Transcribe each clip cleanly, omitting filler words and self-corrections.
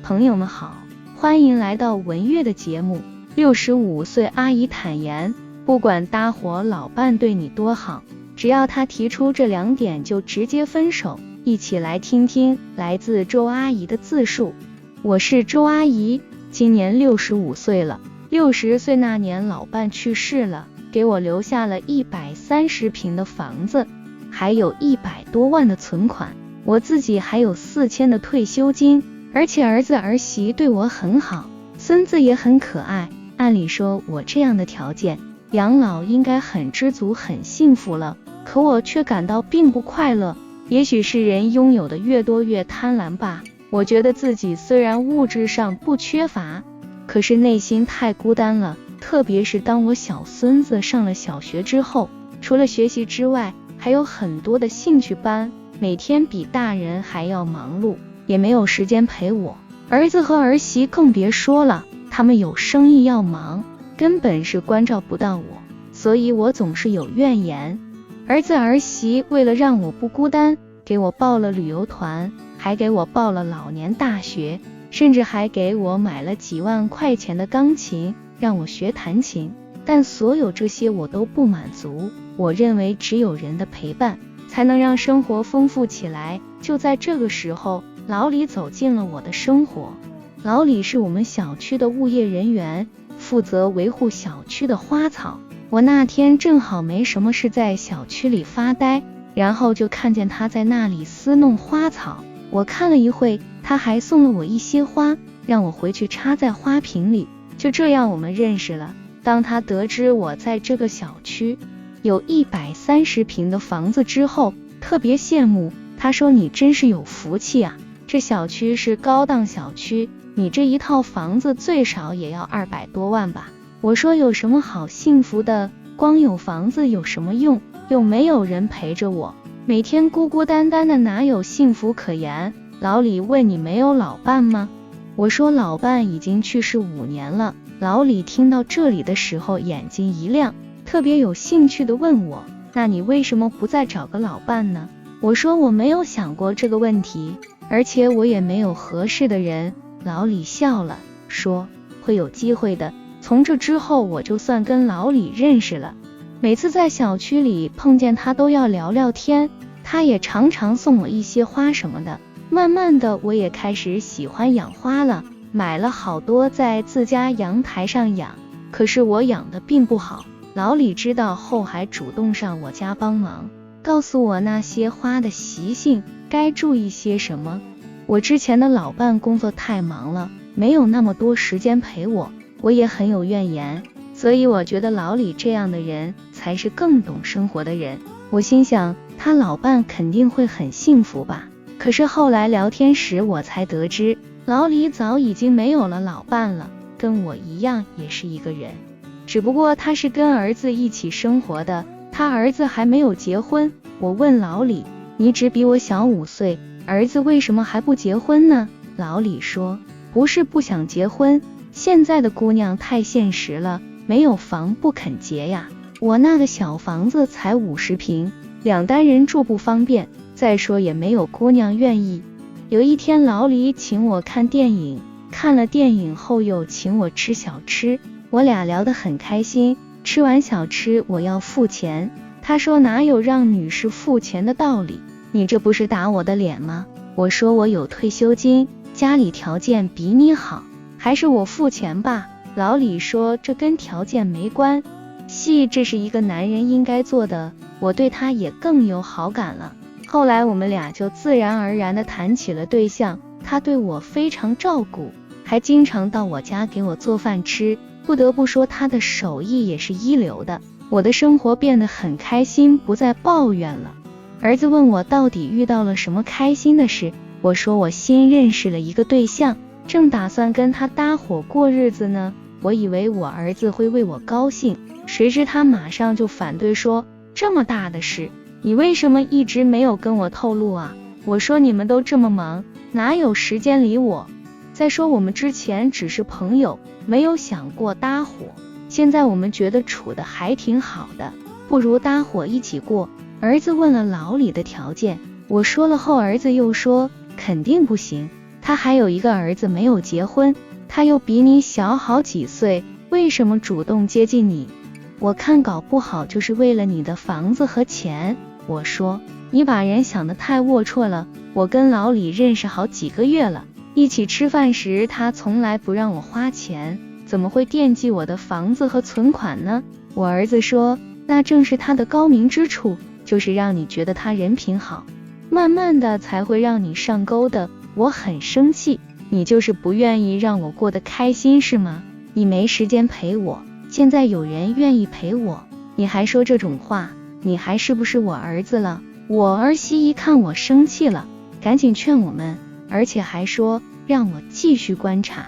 朋友们好，欢迎来到文月的节目。65岁阿姨坦言，不管搭伙老伴对你多好，只要他提出这2点就直接分手。一起来听听来自周阿姨的自述。我是周阿姨，今年65岁了。60岁那年老伴去世了，给我留下了130平的房子，还有100多万的存款，我自己还有4000的退休金，而且儿子儿媳对我很好，孙子也很可爱。按理说我这样的条件，养老应该很知足很幸福了，可我却感到并不快乐。也许是人拥有的越多越贪婪吧，我觉得自己虽然物质上不缺乏，可是内心太孤单了。特别是当我小孙子上了小学之后，除了学习之外，还有很多的兴趣班，每天比大人还要忙碌，也没有时间陪我。儿子和儿媳更别说了，他们有生意要忙，根本是关照不到我，所以我总是有怨言。儿子儿媳为了让我不孤单，给我报了旅游团，还给我报了老年大学，甚至还给我买了几万块钱的钢琴，让我学弹琴。但所有这些我都不满足，我认为只有人的陪伴才能让生活丰富起来。就在这个时候，老李走进了我的生活。老李是我们小区的物业人员，负责维护小区的花草。我那天正好没什么事，在小区里发呆，然后就看见他在那里撕弄花草。我看了一会，他还送了我一些花，让我回去插在花瓶里。就这样我们认识了。当他得知我在这个小区有130平的房子之后，特别羡慕，他说你真是有福气啊，这小区是高档小区，你这一套房子最少也要200多万吧。我说有什么好幸福的，光有房子有什么用，又没有人陪着我，每天孤孤单单的，哪有幸福可言。老李问你没有老伴吗？我说老伴已经去世5年了。老李听到这里的时候眼睛一亮，特别有兴趣地问我，那你为什么不再找个老伴呢？我说我没有想过这个问题，而且我也没有合适的人。老李笑了，说会有机会的。从这之后我就算跟老李认识了，每次在小区里碰见他都要聊聊天，他也常常送我一些花什么的。慢慢的我也开始喜欢养花了，买了好多在自家阳台上养，可是我养的并不好。老李知道后还主动上我家帮忙，告诉我那些花的习性，该注意些什么。我之前的老伴工作太忙了，没有那么多时间陪我，我也很有怨言，所以我觉得老李这样的人才是更懂生活的人。我心想他老伴肯定会很幸福吧。可是后来聊天时我才得知，老李早已经没有了老伴了，跟我一样也是一个人，只不过他是跟儿子一起生活的，他儿子还没有结婚。我问老李，你只比我小5岁，儿子为什么还不结婚呢？老李说，不是不想结婚，现在的姑娘太现实了，没有房不肯结呀。我那个小房子才50平，2单人住不方便，再说也没有姑娘愿意。有一天老李请我看电影，看了电影后又请我吃小吃，我俩聊得很开心。吃完小吃我要付钱，他说哪有让女士付钱的道理，你这不是打我的脸吗？我说我有退休金，家里条件比你好，还是我付钱吧。老李说这跟条件没关系，这是一个男人应该做的。我对他也更有好感了。后来我们俩就自然而然地谈起了对象，他对我非常照顾，还经常到我家给我做饭吃，不得不说他的手艺也是一流的。我的生活变得很开心，不再抱怨了。儿子问我到底遇到了什么开心的事，我说我新认识了一个对象，正打算跟他搭伙过日子呢。我以为我儿子会为我高兴，谁知他马上就反对说，这么大的事，你为什么一直没有跟我透露啊？我说你们都这么忙，哪有时间理我？再说我们之前只是朋友，没有想过搭伙，现在我们觉得处得还挺好的，不如搭伙一起过。儿子问了老李的条件，我说了后，儿子又说肯定不行，他还有一个儿子没有结婚，他又比你小好几岁，为什么主动接近你？我看搞不好就是为了你的房子和钱。我说，你把人想得太龌龊了，我跟老李认识好几个月了，一起吃饭时他从来不让我花钱，怎么会惦记我的房子和存款呢？我儿子说，那正是他的高明之处，就是让你觉得他人品好，慢慢的才会让你上钩的。我很生气，你就是不愿意让我过得开心是吗？你没时间陪我，现在有人愿意陪我，你还说这种话，你还是不是我儿子了？我儿媳一看我生气了，赶紧劝我们，而且还说让我继续观察，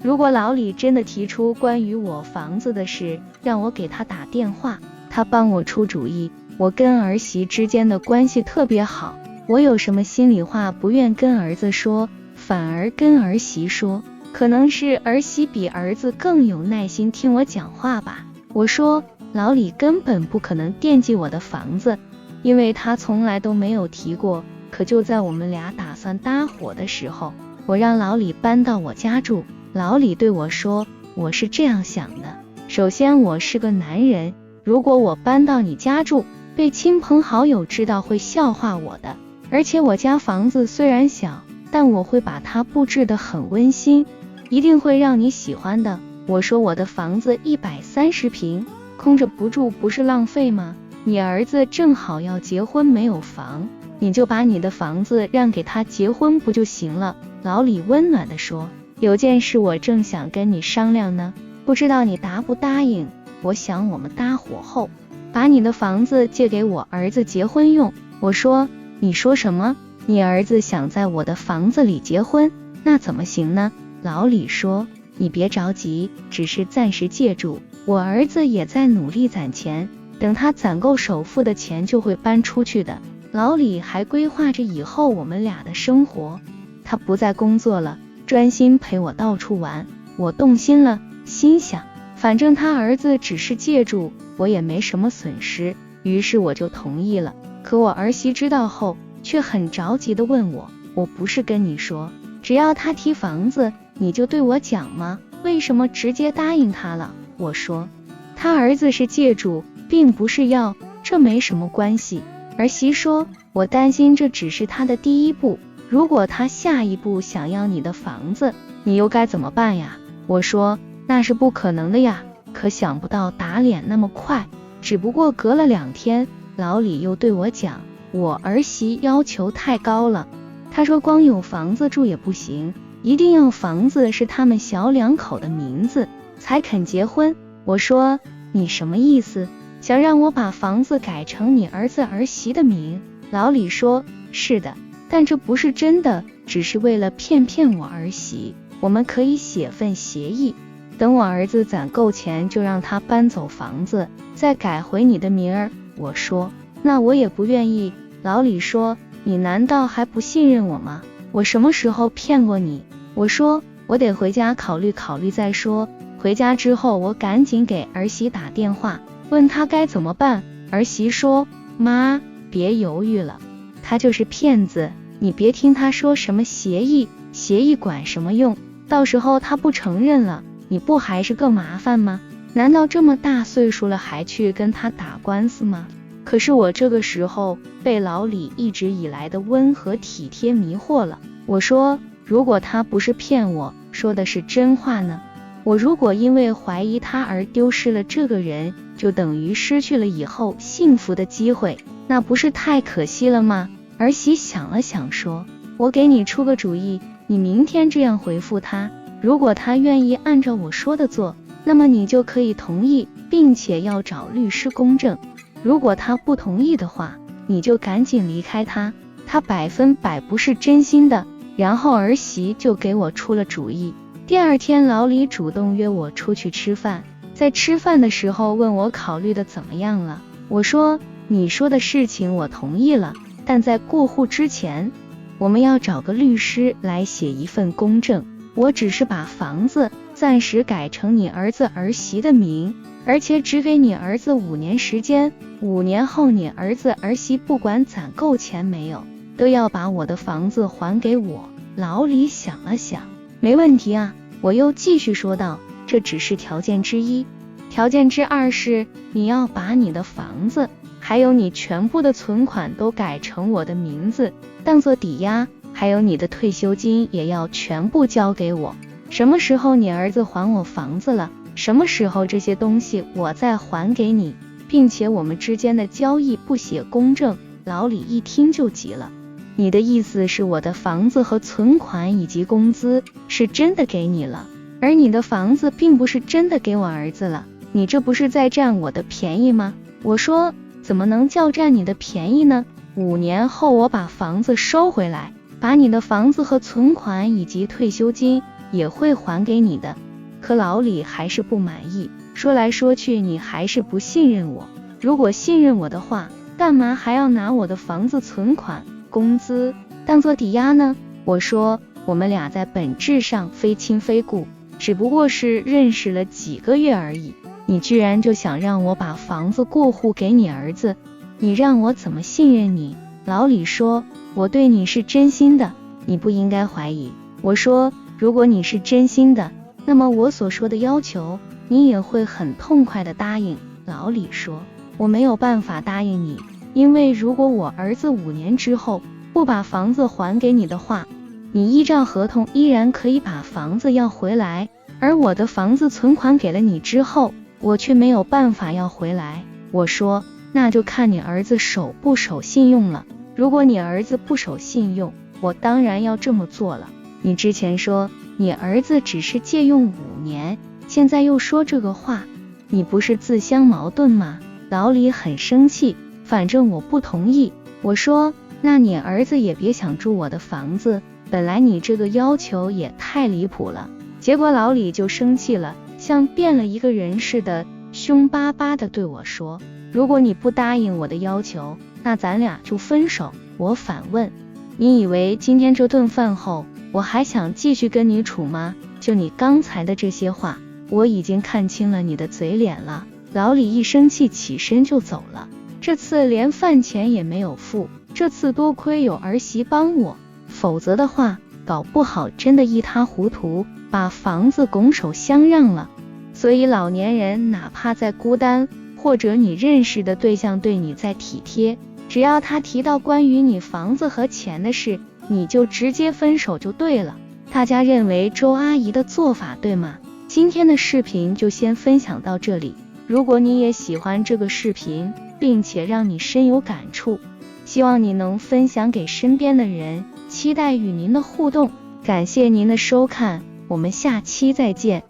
如果老李真的提出关于我房子的事，让我给他打电话，他帮我出主意。我跟儿媳之间的关系特别好，我有什么心里话不愿跟儿子说，反而跟儿媳说，可能是儿媳比儿子更有耐心听我讲话吧。我说，老李根本不可能惦记我的房子，因为他从来都没有提过。可就在我们俩打算搭伙的时候，我让老李搬到我家住。老李对我说，我是这样想的，首先我是个男人，如果我搬到你家住，被亲朋好友知道会笑话我的，而且我家房子虽然小，但我会把它布置得很温馨，一定会让你喜欢的。我说，我的房子130平，空着不住不是浪费吗？你儿子正好要结婚没有房，你就把你的房子让给他结婚不就行了？老李温暖地说，有件事我正想跟你商量呢，不知道你答不答应。我想我们搭伙后，把你的房子借给我儿子结婚用。我说，你说什么？你儿子想在我的房子里结婚，那怎么行呢？老李说，你别着急，只是暂时借住，我儿子也在努力攒钱，等他攒够首付的钱就会搬出去的。老李还规划着以后我们俩的生活，他不再工作了，专心陪我到处玩。我动心了，心想反正他儿子只是借住，我也没什么损失，于是我就同意了。可我儿媳知道后却很着急地问我，我不是跟你说只要他提房子你就对我讲吗？为什么直接答应他了？我说，他儿子是借住，并不是要，这没什么关系。儿媳说，我担心这只是他的第一步，如果他下一步想要你的房子，你又该怎么办呀？我说，那是不可能的呀。可想不到打脸那么快，只不过隔了2天，老李又对我讲，我儿媳要求太高了，他说光有房子住也不行，一定要房子是他们小2口的名字才肯结婚。我说，你什么意思？想让我把房子改成你儿子儿媳的名？老李说，是的，但这不是真的，只是为了骗我儿媳。我们可以写份协议，等我儿子攒够钱就让他搬走房子，再改回你的名儿。我说，那我也不愿意。老李说，你难道还不信任我吗？我什么时候骗过你？我说，我得回家考虑考虑再说。回家之后我赶紧给儿媳打电话，问他该怎么办。儿媳说，妈，别犹豫了，他就是骗子，你别听他说什么协议管什么用，到时候他不承认了，你不还是更麻烦吗？难道这么大岁数了还去跟他打官司吗？可是我这个时候被老李一直以来的温和体贴迷惑了。我说，如果他不是骗我，说的是真话呢？我如果因为怀疑他而丢失了这个人，就等于失去了以后幸福的机会，那不是太可惜了吗？儿媳想了想说，我给你出个主意，你明天这样回复他，如果他愿意按照我说的做，那么你就可以同意，并且要找律师公证。如果他不同意的话，你就赶紧离开他，他100%不是真心的。然后儿媳就给我出了主意。第2天老李主动约我出去吃饭，在吃饭的时候问我考虑的怎么样了。我说，你说的事情我同意了，但在过户之前，我们要找个律师来写一份公证，我只是把房子暂时改成你儿子儿媳的名，而且只给你儿子5年时间，5年后你儿子儿媳不管攒够钱没有，都要把我的房子还给我。老李想了想，没问题啊。我又继续说道，这只是条件之一，条件之二是你要把你的房子还有你全部的存款都改成我的名字当做抵押，还有你的退休金也要全部交给我。什么时候你儿子还我房子了，什么时候这些东西我再还给你，并且我们之间的交易不写公证。老李一听就急了，你的意思是我的房子和存款以及工资是真的给你了，而你的房子并不是真的给我儿子了，你这不是在占我的便宜吗？我说，怎么能叫占你的便宜呢？5年后我把房子收回来，把你的房子和存款以及退休金也会还给你的。可老李还是不满意，说来说去你还是不信任我，如果信任我的话，干嘛还要拿我的房子、存款、工资当做抵押呢？我说，我们俩在本质上非亲非故，只不过是认识了几个月而已，你居然就想让我把房子过户给你儿子，你让我怎么信任你？老李说，我对你是真心的，你不应该怀疑。我说，如果你是真心的，那么我所说的要求你也会很痛快的答应。老李说，我没有办法答应你，因为如果我儿子5年之后不把房子还给你的话，你依照合同依然可以把房子要回来，而我的房子存款给了你之后，我却没有办法要回来。我说，那就看你儿子守不守信用了，如果你儿子不守信用，我当然要这么做了。你之前说你儿子只是借用5年，现在又说这个话，你不是自相矛盾吗？老李很生气，反正我不同意。我说，那你儿子也别想住我的房子，本来你这个要求也太离谱了。结果老李就生气了，像变了一个人似的，凶巴巴的对我说，如果你不答应我的要求，那咱俩就分手。我反问，你以为今天这顿饭后我还想继续跟你处吗？就你刚才的这些话，我已经看清了你的嘴脸了。老李一生气起身就走了，这次连饭钱也没有付，这次多亏有儿媳帮我，否则的话搞不好真的一塌糊涂，把房子拱手相让了。所以老年人哪怕再孤单，或者你认识的对象对你再体贴，只要他提到关于你房子和钱的事，你就直接分手就对了。大家认为周阿姨的做法对吗？今天的视频就先分享到这里，如果你也喜欢这个视频，并且让你深有感触，希望你能分享给身边的人，期待与您的互动。感谢您的收看，我们下期再见。